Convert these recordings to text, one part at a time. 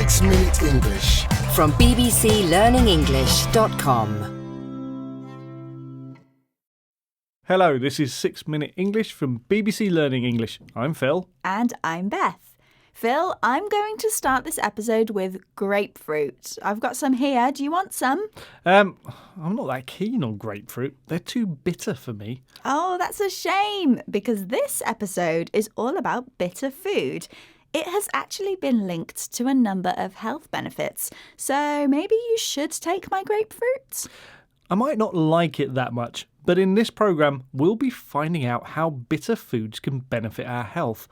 6 Minute English from bbclearningenglish.com. Hello, this is 6 Minute English from BBC Learning English. I'm Phil. And I'm Beth. Phil, I'm going to start this episode with grapefruit. I've got some here. Do you want some? I'm not that keen on grapefruit. They're too bitter for me. Oh, that's a shame, because this episode is all about bitter food. It has actually been linked to a number of health benefits, so maybe you should take my grapefruit? I might not like it that much, but in this programme we'll be finding out how bitter foods can benefit our health.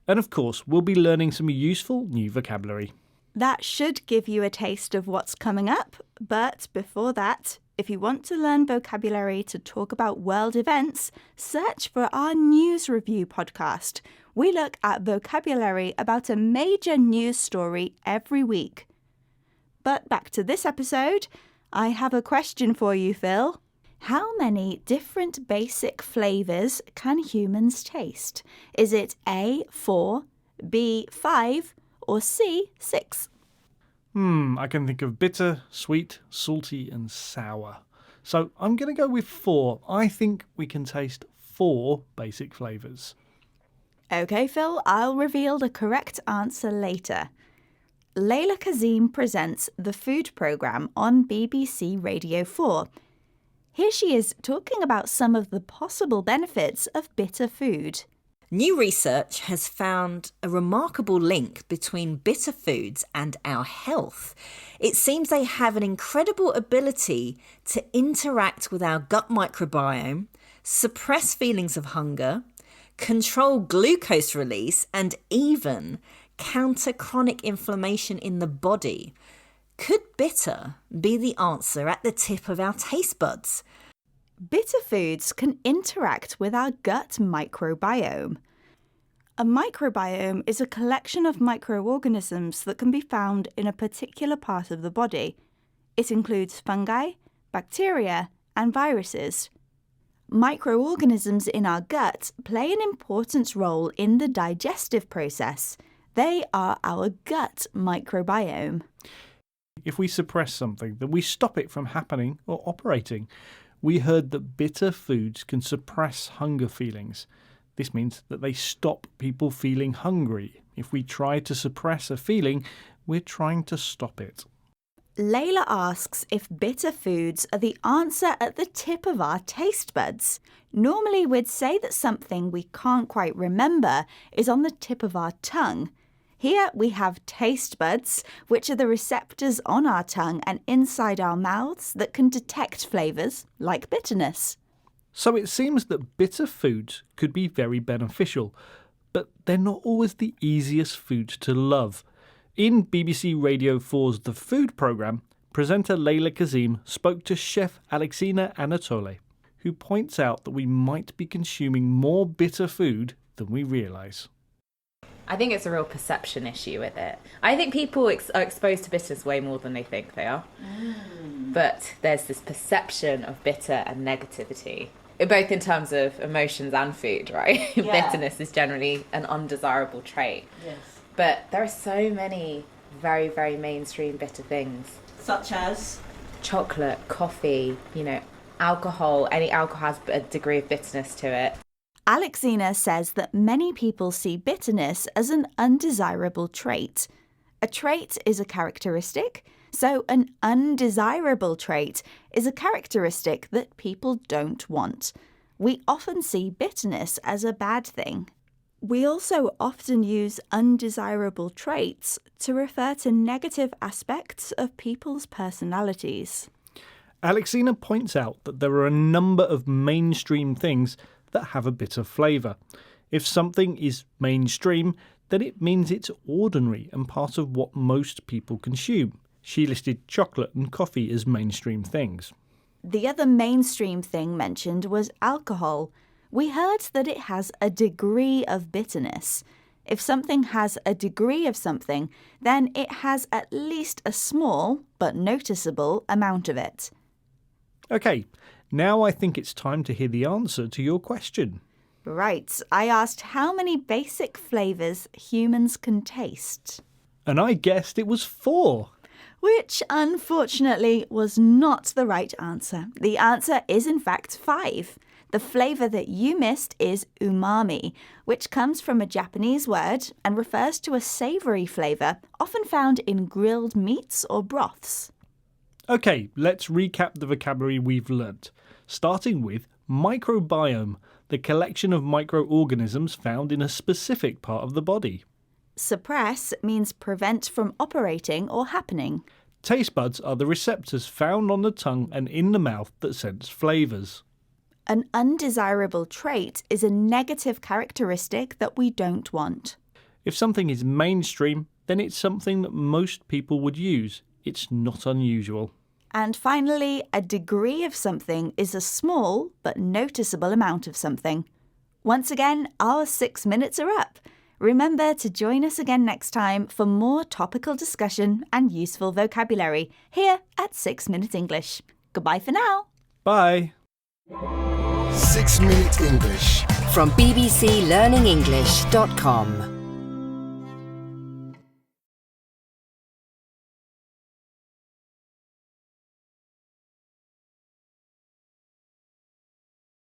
And of course, we'll be learning some useful new vocabulary. That should give you a taste of what's coming up, but before that, if you want to learn vocabulary to talk about world events, search for our News Review podcast. We look at vocabulary about a major news story every week. But back to this episode, I have a question for you, Phil. How many different basic flavours can humans taste? Is it A, 4, B, 5, or C, 6? I can think of bitter, sweet, salty and sour. So I'm going to go with 4. I think we can taste 4 basic flavours. OK, Phil, I'll reveal the correct answer later. Layla Kazim presents the food programme on BBC Radio 4. Here she is talking about some of the possible benefits of bitter food. New research has found a remarkable link between bitter foods and our health. It seems they have an incredible ability to interact with our gut microbiome, suppress feelings of hunger, control glucose release, and even counter chronic inflammation in the body. Could bitter be the answer at the tip of our taste buds? Bitter foods can interact with our gut microbiome. A microbiome is a collection of microorganisms that can be found in a particular part of the body. It includes fungi, bacteria, and viruses. Microorganisms in our gut play an important role in the digestive process. They are our gut microbiome. If we suppress something, then we stop it from happening or operating. We heard that bitter foods can suppress hunger feelings. This means that they stop people feeling hungry. If we try to suppress a feeling, we're trying to stop it. Layla asks if bitter foods are the answer at the tip of our taste buds. Normally we'd say that something we can't quite remember is on the tip of our tongue. Here we have taste buds, which are the receptors on our tongue and inside our mouths that can detect flavours like bitterness. So it seems that bitter foods could be very beneficial, but they're not always the easiest foods to love. In BBC Radio 4's The Food programme, presenter Layla Kazim spoke to chef Alexina Anatole, who points out that we might be consuming more bitter food than we realise. I think it's a real perception issue with it. I think people are exposed to bitterness way more than they think they are. But there's this perception of bitter and negativity, both in terms of emotions and food, right? Yeah. Bitterness is generally an undesirable trait. Yes. But there are so many very, very mainstream bitter things. Such as? Chocolate, coffee, alcohol. Any alcohol has a degree of bitterness to it. Alexina says that many people see bitterness as an undesirable trait. A trait is a characteristic, so an undesirable trait is a characteristic that people don't want. We often see bitterness as a bad thing. We also often use undesirable traits to refer to negative aspects of people's personalities. Alexina points out that there are a number of mainstream things that have a bitter flavour. If something is mainstream, then it means it's ordinary and part of what most people consume. She listed chocolate and coffee as mainstream things. The other mainstream thing mentioned was alcohol. We heard that it has a degree of bitterness. If something has a degree of something, then it has at least a small but noticeable amount of it. OK, now I think it's time to hear the answer to your question. Right, I asked how many basic flavours humans can taste. And I guessed it was 4. Which, unfortunately, was not the right answer. The answer is, in fact, 5. The flavour that you missed is umami, which comes from a Japanese word and refers to a savoury flavour, often found in grilled meats or broths. OK, let's recap the vocabulary we've learnt, starting with microbiome, the collection of microorganisms found in a specific part of the body. Suppress means prevent from operating or happening. Taste buds are the receptors found on the tongue and in the mouth that sense flavours. An undesirable trait is a negative characteristic that we don't want. If something is mainstream, then it's something that most people would use. It's not unusual. And finally, a degree of something is a small but noticeable amount of something. Once again, our 6 minutes are up. Remember to join us again next time for more topical discussion and useful vocabulary here at 6 Minute English. Goodbye for now. Bye. 6 Minute English from bbclearningenglish.com.